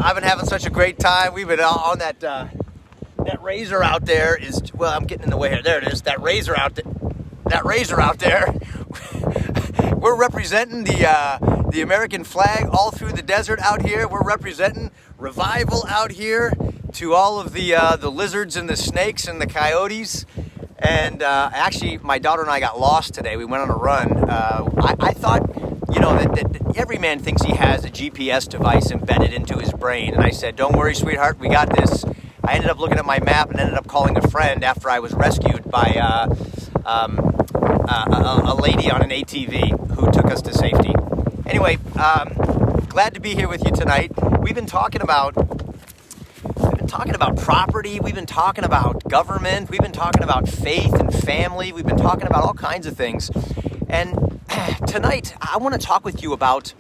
I've been having such a great time. We've been on that razor out there is, well, I'm getting in the way here. There it is. That razor out there. We're representing the American flag all through the desert out here. We're representing revival out here to all of the lizards and the snakes and the coyotes. And actually, my daughter and I got lost today. We went on a run. I thought, that every man thinks he has a GPS device embedded into his brain. And I said, don't worry, sweetheart, we got this. I ended up looking at my map and ended up calling a friend after I was rescued by a lady on an ATV who took us to safety. Anyway, glad to be here with you tonight. We've been talking about property. We've been talking about government. We've been talking about faith and family. We've been talking about all kinds of things. And tonight, I want to talk with you about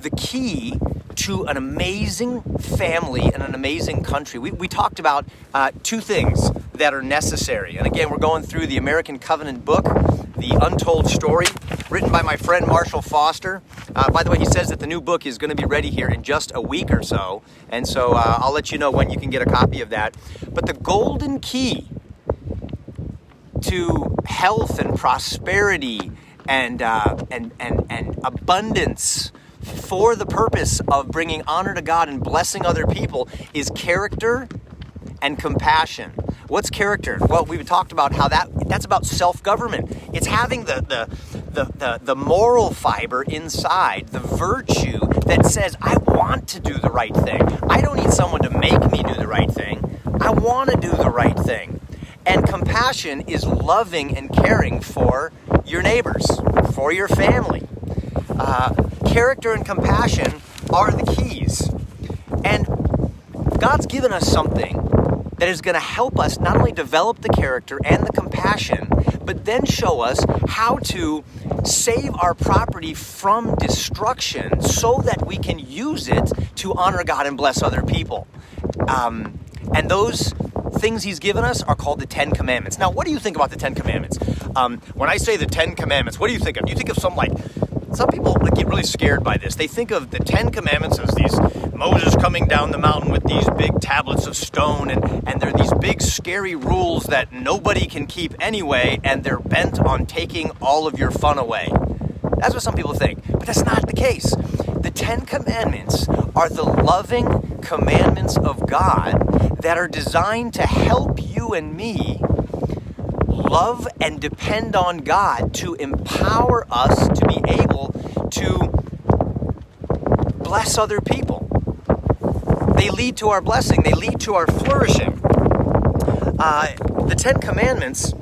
the key to an amazing family and an amazing country. We talked about two things that are necessary. And again, we're going through the American Covenant book, The Untold Story, written by my friend Marshall Foster. By the way, he says that the new book is going to be ready here in just a week or so. And so I'll let you know when you can get a copy of that. But the golden key to health and prosperity and abundance for the purpose of bringing honor to God and blessing other people is character and compassion. What's character? Well, we've talked about how that's about self-government. It's having the moral fiber inside, the virtue that says, I want to do the right thing. I don't need someone to make me do the right thing. I want to do the right thing. And compassion is loving and caring for your neighbors, for your family. Character and compassion are the keys. And God's given us something that is going to help us not only develop the character and the compassion, but then show us how to save our property from destruction so that we can use it to honor God and bless other people. And those things he's given us are called the Ten Commandments. Now, what do you think about the Ten Commandments? When I say the Ten Commandments, what do you think of? Do you think of some people get really scared by this. They think of the Ten Commandments as these Moses coming down the mountain with these big tablets of stone, and they're these big scary rules that nobody can keep anyway, and they're bent on taking all of your fun away. That's what some people think, but that's not the case. The Ten Commandments are the loving commandments of God that are designed to help you and me love and depend on God to empower us to be able to bless other people. They lead to our blessing. They lead to our flourishing. The Ten Commandments,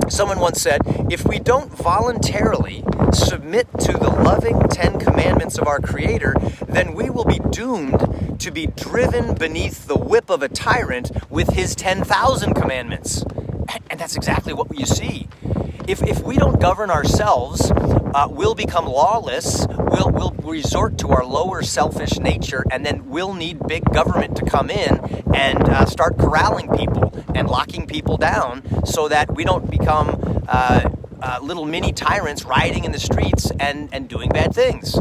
someone once said, if we don't voluntarily submit to the loving Ten Commandments of our Creator, then we will be doomed to be driven beneath the whip of a tyrant with his 10,000 commandments. And that's exactly what you see. If we don't govern ourselves, we'll become lawless, we'll resort to our lower selfish nature, and then we'll need big government to come in and start corralling people and locking people down so that we don't become little mini tyrants riding in the streets and doing bad things.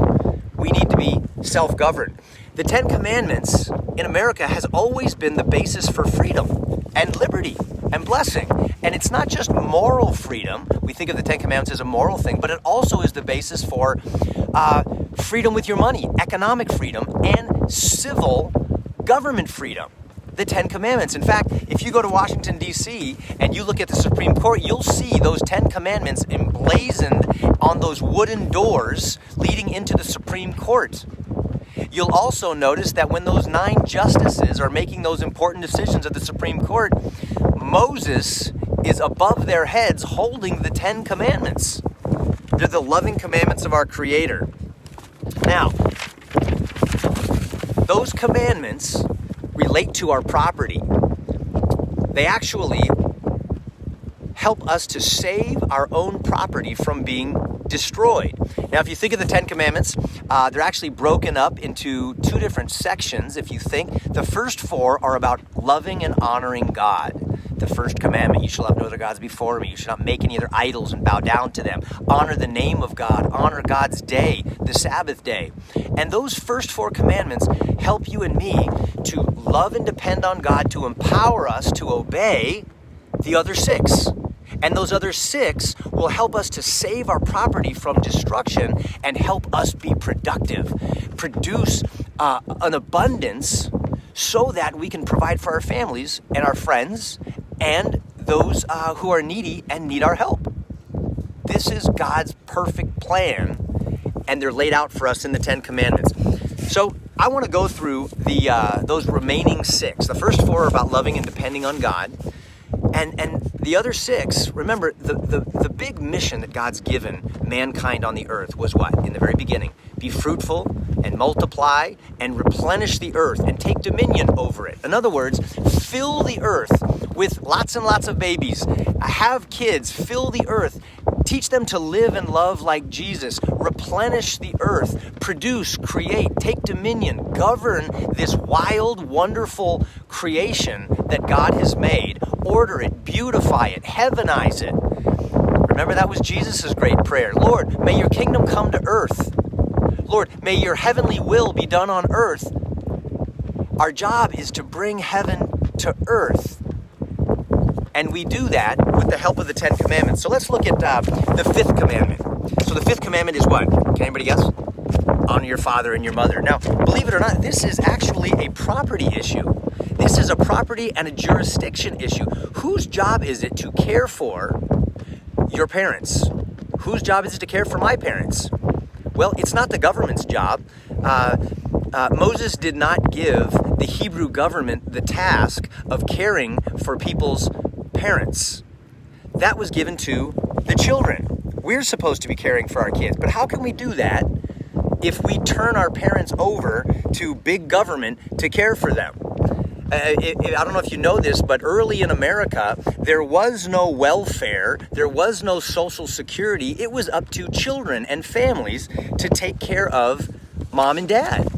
We need to be self-governed. The Ten Commandments in America has always been the basis for freedom and liberty and blessing. And it's not just moral freedom. We think of the Ten Commandments as a moral thing, but it also is the basis for freedom with your money, economic freedom, and civil government freedom. The Ten Commandments. In fact, if you go to Washington, D.C., and you look at the Supreme Court, you'll see those Ten Commandments emblazoned on those wooden doors leading into the Supreme Court. You'll also notice that when those 9 justices are making those important decisions at the Supreme Court, Moses is above their heads holding the 10 Commandments. They're the loving commandments of our Creator. Now, those commandments relate to our property. They actually help us to save our own property from being destroyed. Now, if you think of the 10 Commandments, they're actually broken up into 2 different sections. If you think, the first 4 are about loving and honoring God. the first commandment, you shall have no other gods before me. You shall not make any other idols and bow down to them. Honor the name of God. Honor God's day, the Sabbath day. And those first 4 commandments help you and me to love and depend on God, to empower us to obey the other 6. And those other 6 will help us to save our property from destruction and help us be productive, produce an abundance so that we can provide for our families and our friends and those who are needy and need our help. This is God's perfect plan, and they're laid out for us in the 10 Commandments. So I want to go through those remaining 6. The first 4 are about loving and depending on God. And the other 6, remember, the big mission that God's given mankind on the earth was what? In the very beginning, be fruitful and multiply and replenish the earth and take dominion over it. In other words, fill the earth with lots and lots of babies. Have kids, fill the earth. Teach them to live and love like Jesus. Replenish the earth. Produce, create, take dominion. Govern this wild, wonderful creation that God has made. Order it, beautify it, heavenize it. Remember, that was Jesus' great prayer. Lord, may your kingdom come to earth. Lord, may your heavenly will be done on earth. Our job is to bring heaven to earth. And we do that with the help of the 10 Commandments. So let's look at the 5th commandment. So the 5th commandment is what? Can anybody guess? Honor your father and your mother. Now, believe it or not, this is actually a property issue. This is a property and a jurisdiction issue. Whose job is it to care for your parents? Whose job is it to care for my parents? Well, it's not the government's job. Moses did not give the Hebrew government the task of caring for people's parents. That was given to the children. We're supposed to be caring for our kids. But how can we do that if we turn our parents over to big government to care for them? I don't know if you know this, but early in America, there was no welfare, there was no social security. It was up to children and families to take care of mom and dad.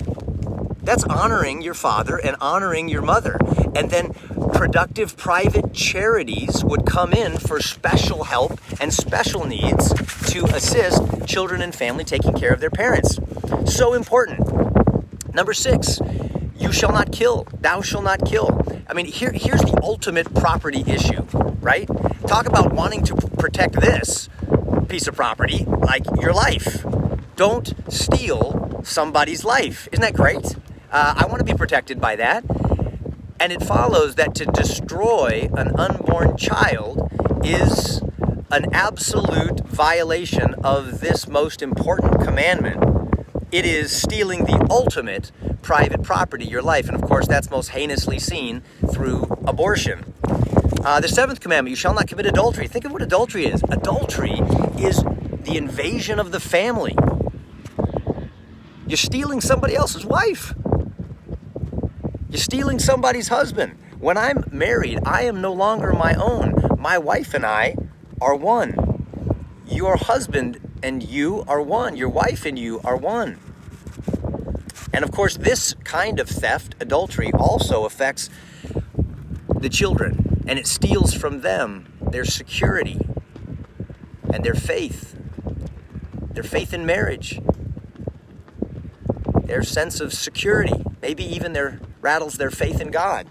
That's honoring your father and honoring your mother. And then productive private charities would come in for special help and special needs to assist children and family taking care of their parents. So important. Number 6. You shall not kill. Thou shalt not kill. I mean, here's the ultimate property issue, right? Talk about wanting to protect this piece of property like your life. Don't steal somebody's life. Isn't that great? I want to be protected by that. And it follows that to destroy an unborn child is an absolute violation of this most important commandment. It is stealing the ultimate private property, your life. And of course, that's most heinously seen through abortion. The 7th commandment, you shall not commit adultery. Think of what adultery is. Adultery is the invasion of the family. You're stealing somebody else's wife. You're stealing somebody's husband. When I'm married, I am no longer my own. My wife and I are one. Your husband and you are one. Your wife and you are one. And of course, this kind of theft, adultery, also affects the children. And it steals from them their security and their faith in marriage, their sense of security, maybe even rattles their faith in God.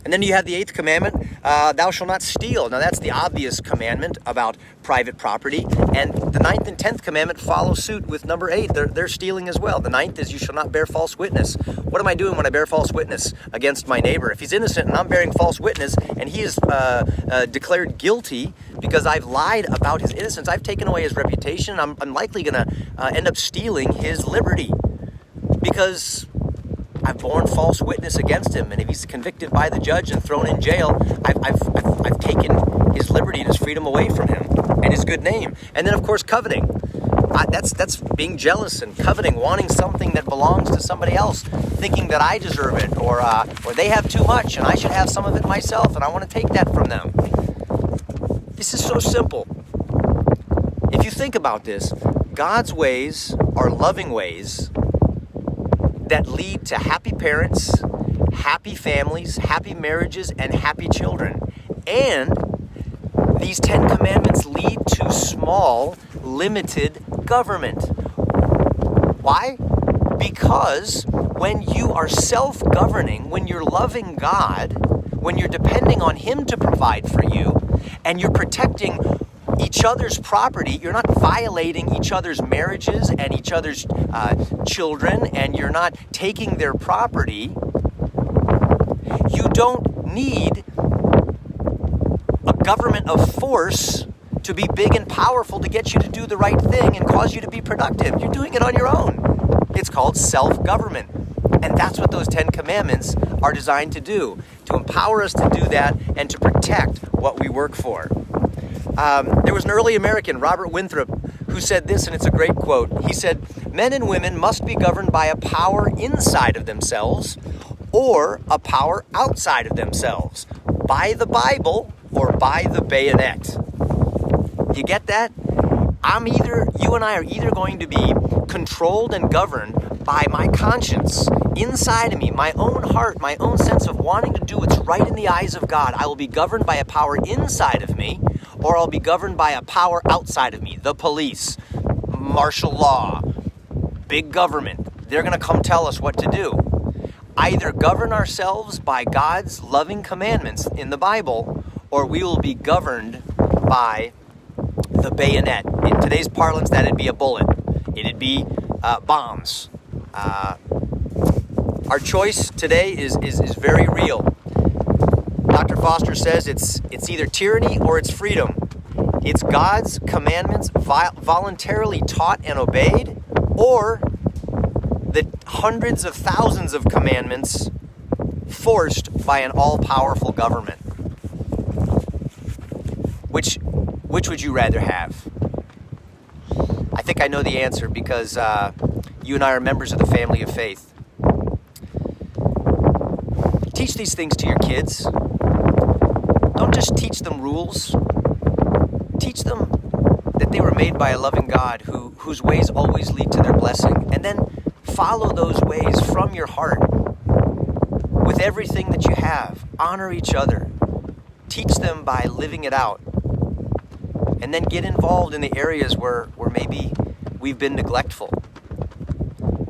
And then you have the 8th commandment, thou shalt not steal. Now that's the obvious commandment about private property. And the 9th and 10th commandment follow suit with number 8. They're stealing as well. The 9th is you shall not bear false witness. What am I doing when I bear false witness against my neighbor? If he's innocent and I'm bearing false witness and he is declared guilty because I've lied about his innocence, I've taken away his reputation. I'm likely going to end up stealing his liberty because I've borne false witness against him, and if he's convicted by the judge and thrown in jail, I've taken his liberty and his freedom away from him and his good name. And then, of course, coveting. That's being jealous and coveting, wanting something that belongs to somebody else, thinking that I deserve it, or they have too much and I should have some of it myself, and I want to take that from them. This is so simple. If you think about this, God's ways are loving ways that lead to happy parents, happy families, happy marriages, and happy children. And these 10 commandments lead to small, limited government. Why? Because when you are self-governing, when you're loving God, when you're depending on Him to provide for you, and you're protecting each other's property, you're not violating each other's marriages and each other's children, and you're not taking their property, you don't need a government of force to be big and powerful to get you to do the right thing and cause you to be productive. You're doing it on your own. It's called self-government. And that's what those 10 commandments are designed to do, to empower us to do that and to protect what we work for. There was an early American, Robert Winthrop, who said this, and it's a great quote. He said, "Men and women must be governed by a power inside of themselves or a power outside of themselves, by the Bible or by the bayonet." You get that? You and I are either going to be controlled and governed by my conscience inside of me, my own heart, my own sense of wanting to do what's right in the eyes of God. I will be governed by a power inside of me, or I'll be governed by a power outside of me, the police, martial law, big government. They're going to come tell us what to do. Either govern ourselves by God's loving commandments in the Bible, or we will be governed by the bayonet. In today's parlance, that'd be a bullet. It'd be bombs. Our choice today is very real. Dr. Foster says it's either tyranny or it's freedom. It's God's commandments voluntarily taught and obeyed, or the hundreds of thousands of commandments forced by an all-powerful government. Which would you rather have? I think I know the answer because you and I are members of the family of faith. Teach these things to your kids. Don't just teach them rules. Teach them that they were made by a loving God whose ways always lead to their blessing. And then follow those ways from your heart with everything that you have. Honor each other. Teach them by living it out. And then get involved in the areas where maybe we've been neglectful.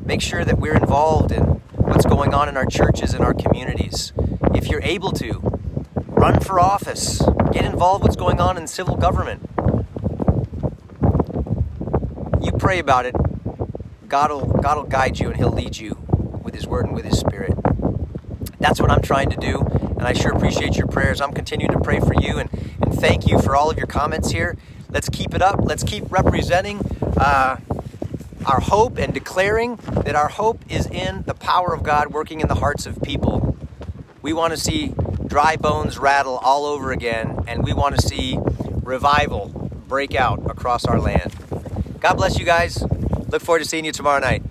Make sure that we're involved in what's going on in our churches and our communities. If you're able to, run for office. Get involved with what's going on in civil government. You pray about it. God will guide you and He'll lead you with His Word and with His Spirit. That's what I'm trying to do, and I sure appreciate your prayers. I'm continuing to pray for you, and thank you for all of your comments here. Let's keep it up. Let's keep representing our hope and declaring that our hope is in the power of God working in the hearts of people. We want to see dry bones rattle all over again, and we want to see revival break out across our land. God bless you guys. Look forward to seeing you tomorrow night.